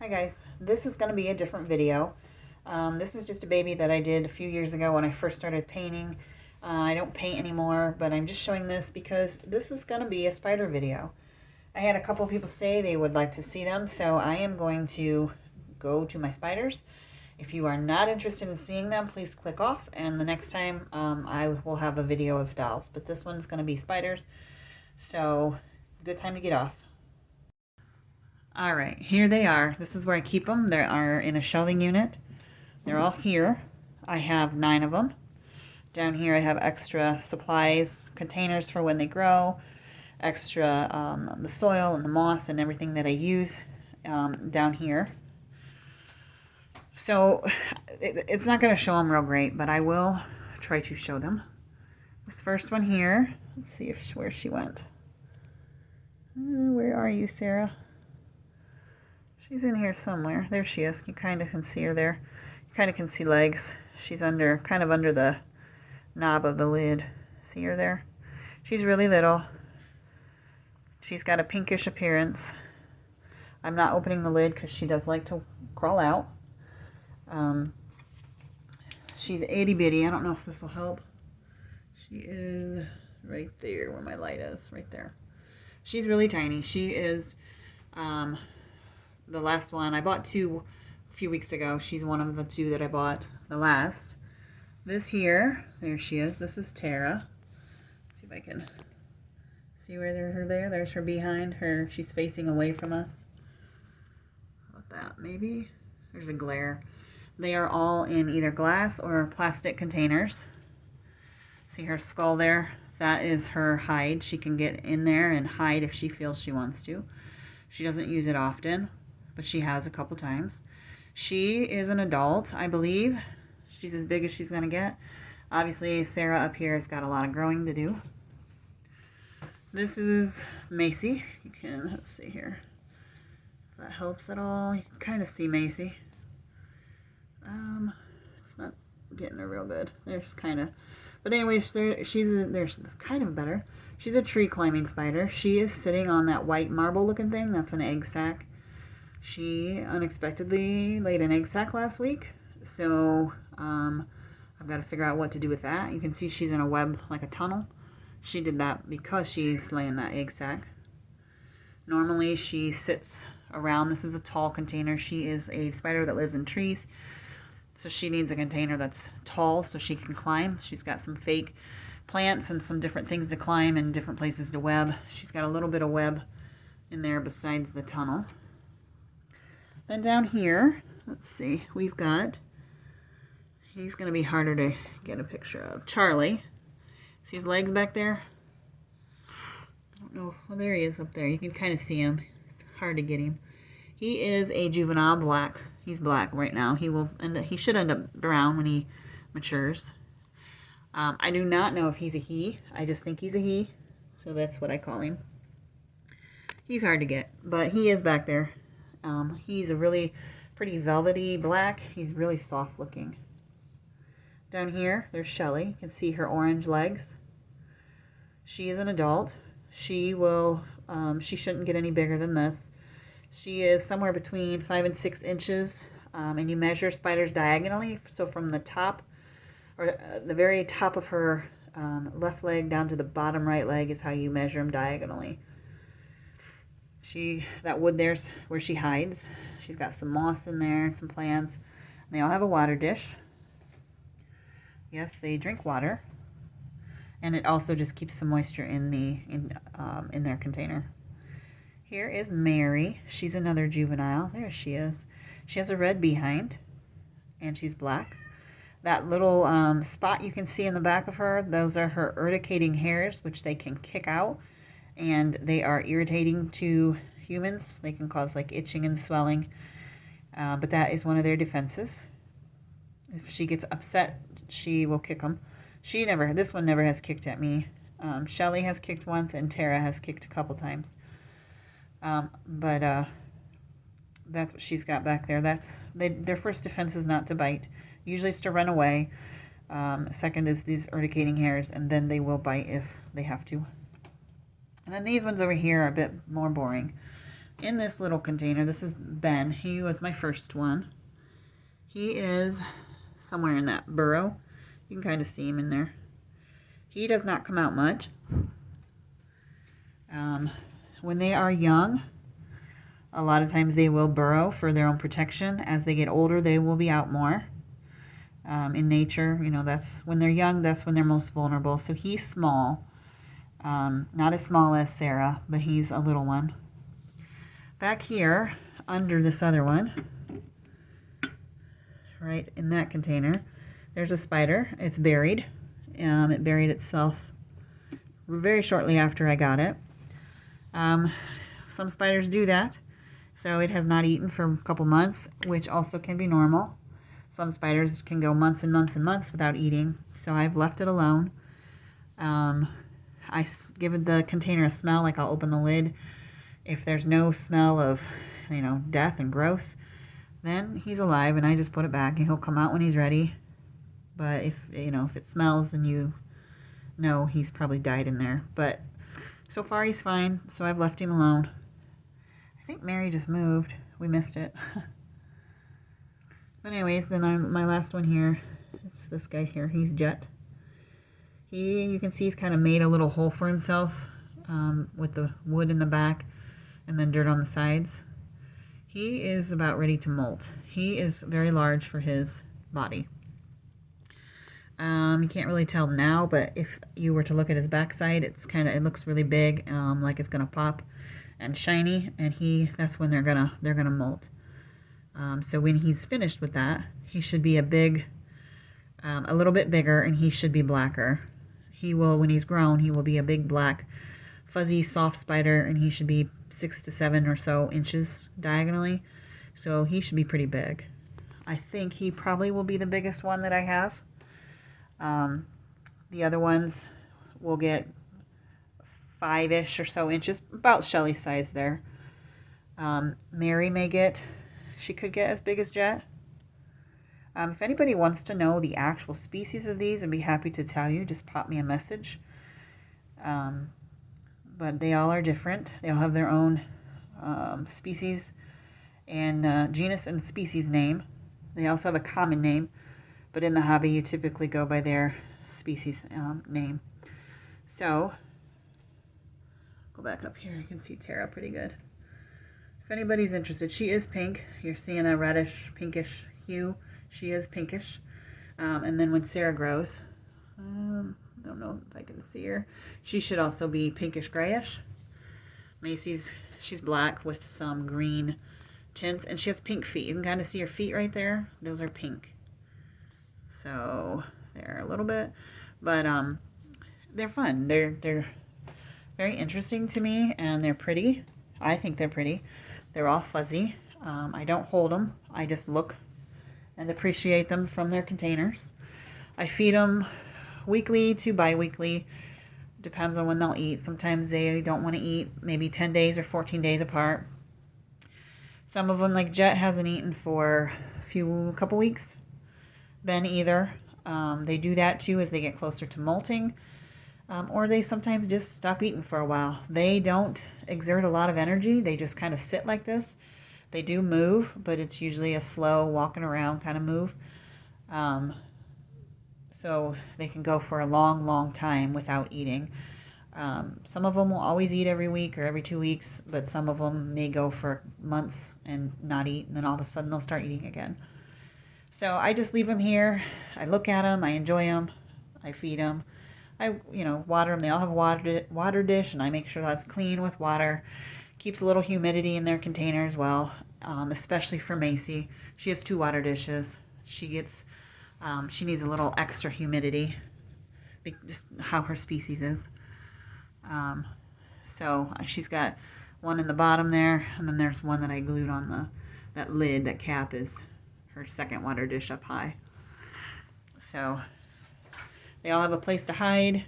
Hi guys, this is going to be a different video. This is just a baby that I did a few years ago when I first started painting. I don't paint anymore, but I'm just showing this because this is going to be a spider video. I had a couple people say they would like to see them, so I am going to go to my spiders. If you are not interested in seeing them, please click off, and the next time I will have a video of dolls, but this one's going to be spiders, so good time to get off. All right, here they are. This is where I keep them. They are in a shelving unit. They're all here. I have 9 of them. Down here I have extra supplies, containers for when they grow, extra the soil and the moss and everything that I use down here. So it's not going to show them real great, but I will try to show them. This first one here, let's see where she went. Where are you, Sarah? She's in here somewhere. There she is. You kind of can see her there. You kind of can see legs. She's kind of under the knob of the lid. See her there? She's really little. She's got a pinkish appearance. I'm not opening the lid because she does like to crawl out. She's itty bitty. I don't know if this will help. She is right there where my light is. Right there. She's really tiny. She is the last one. I bought 2 a few weeks ago. She's one of the 2 that I bought the last. This here, there she is. This is Tara. Let's see if I can see where there's her behind her. She's facing away from us. How about that? Maybe there's a glare. They are all in either glass or plastic containers. See her skull there? That is her hide. She can get in there and hide if she feels she wants to. She doesn't use it often, but she has a couple times. She is an adult, I believe. She's as big as she's going to get. Obviously, Sarah up here has got a lot of growing to do. This is Macy. You can, let's see here. If that helps at all. You can kind of see Macy. It's not getting her real good. There's kind of, but anyways, there's kind of better. She's a tree climbing spider. She is sitting on that white marble looking thing. That's an egg sac. She unexpectedly laid an egg sac last week. So I've got to figure out what to do with that. You can see she's in a web, like a tunnel. She did that because she's laying that egg sac. Normally she sits around. This is a tall container. She is a spider that lives in trees. So she needs a container that's tall so she can climb. She's got some fake plants and some different things to climb and different places to web. She's got a little bit of web in there besides the tunnel. Then down here, let's see, we've got, he's going to be harder to get a picture of, Charlie. See his legs back there? I don't know. Well, there he is up there. You can kind of see him. It's hard to get him. He is a juvenile black. He's black right now. He should end up brown when he matures. I do not know if he's a he. I just think he's a he. So that's what I call him. He's hard to get, but he is back there. He's a really pretty velvety black. He's really soft looking. Down here, there's Shelly. You can see her orange legs. She is an adult. She shouldn't get any bigger than this. She is somewhere between 5 and 6 inches, and you measure spiders diagonally. So from the top, or the very top of her left leg down to the bottom right leg is how you measure them diagonally. That wood there's where she hides. She's got some moss in there and some plants. And they all have a water dish. Yes, they drink water. And it also just keeps some moisture in their container. Here is Mary. She's another juvenile. There she is. She has a red behind, and she's black. That little spot you can see in the back of her, those are her urticating hairs, which they can kick out, and they are irritating to humans. They can cause like itching and swelling, but that is one of their defenses. If she gets upset, she will kick them. This one never has kicked at me. Shelly has kicked once, and Tara has kicked a couple times. But that's what she's got back there. Their first defense is not to bite. Usually it's to run away. Second is these urticating hairs, and then they will bite if they have to. And then these ones over here are a bit more boring. in this little container, this is Ben. He was my first one. He is somewhere in that burrow. You can kind of see him in there. He does not come out much. When they are young, a lot of times they will burrow for their own protection. As they get older, they will be out more. In nature, you know, that's when they're young, that's when they're most vulnerable. So he's small. Not as small as Sarah, but he's a little one. Back here, under this other one, right in that container, there's a spider. It's buried. It buried itself very shortly after I got it. Some spiders do that. So it has not eaten for a couple months, which also can be normal. Some spiders can go months and months and months without eating. So I've left it alone. I give the container a smell, like I'll open the lid. If there's no smell of, you know, death and gross, then he's alive, and I just put it back, and he'll come out when he's ready. But if, you know, if it smells, then you know he's probably died in there. But so far he's fine, so I've left him alone. I think Mary just moved. We missed it. But anyways, then my last one here, it's this guy here. He's Jet. You can see he's kind of made a little hole for himself with the wood in the back and then dirt on the sides. He is about ready to molt. He is very large for his body. You can't really tell now, but if you were to look at his backside, it looks really big, like it's gonna pop and shiny, and that's when they're gonna molt. So when he's finished with that, he should be a little bit bigger, and he should be blacker. When he's grown, he will be a big black, fuzzy, soft spider, and he should be 6 to 7 or so inches diagonally. So he should be pretty big. I think he probably will be the biggest one that I have. The other ones will get 5-ish or so inches, about Shelly's size there. Mary she could get as big as Jet. If anybody wants to know the actual species of these, I'd be happy to tell you. Just pop me a message. But they all are different. They all have their own species and genus and species name. They also have a common name, but in the hobby you typically go by their species name. So, go back up here. You can see Tara pretty good. If anybody's interested, she is pink. You're seeing a reddish, pinkish hue. She is pinkish. And then when Sarah grows, I don't know if I can see her, she should also be pinkish grayish. Macy's, she's black with some green tints, and she has pink feet. You can kind of see her feet right there. Those are pink. So there a little bit, but they're fun. They're very interesting to me, and they're pretty. I think they're pretty. They're all fuzzy. I don't hold them. I just look and appreciate them from their containers. I feed them weekly to bi-weekly. Depends on when they'll eat. Sometimes they don't want to eat, maybe 10 days or 14 days apart. Some of them, like Jet, hasn't eaten for a couple weeks. Ben either. They do that too as they get closer to molting. Or they sometimes just stop eating for a while. They don't exert a lot of energy. They just kind of sit like this. They do move, but it's usually a slow walking around kind of move. So they can go for a long, long time without eating. Some of them will always eat every week or every 2 weeks, but some of them may go for months and not eat, and then all of a sudden they'll start eating again. So I just leave them here. I look at them. I enjoy them. I feed them. I water them. They all have a water dish, and I make sure that's clean with water. Keeps a little humidity in their container as well, especially for Macy. She has 2 water dishes. She needs a little extra humidity, just how her species is. So she's got one in the bottom there, and then there's one that I glued on that lid. That cap is her second water dish up high. So they all have a place to hide.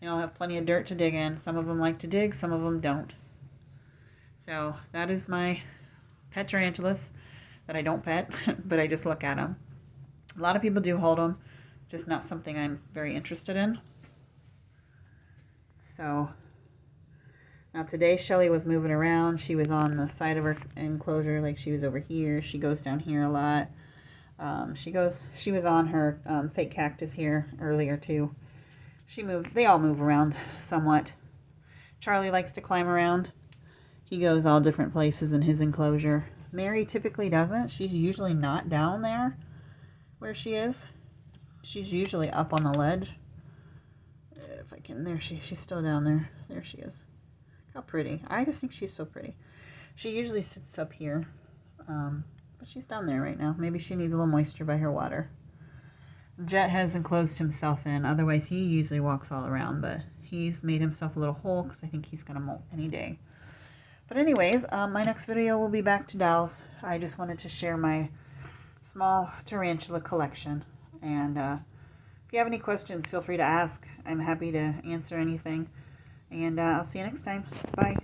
They all have plenty of dirt to dig in. Some of them like to dig, some of them don't. So that is my pet tarantulas that I don't pet, but I just look at them. A lot of people do hold them, just not something I'm very interested in. So Now today Shelly was moving around. She was on the side of her enclosure, like she was over here. She goes down here a lot. She was on her fake cactus here earlier too. They all move around somewhat. Charlie likes to climb around. He goes all different places in his enclosure. Mary typically doesn't. She's usually not down there where she is. She's usually up on the ledge. If I can, she's still down there. There she is. How pretty. I just think she's so pretty. She usually sits up here, but she's down there right now. Maybe she needs a little moisture by her water. Jet has enclosed himself in. Otherwise, he usually walks all around, but he's made himself a little hole because I think he's going to molt any day. But anyways, my next video will be back to dolls. I just wanted to share my small tarantula collection. And if you have any questions, feel free to ask. I'm happy to answer anything. And I'll see you next time. Bye.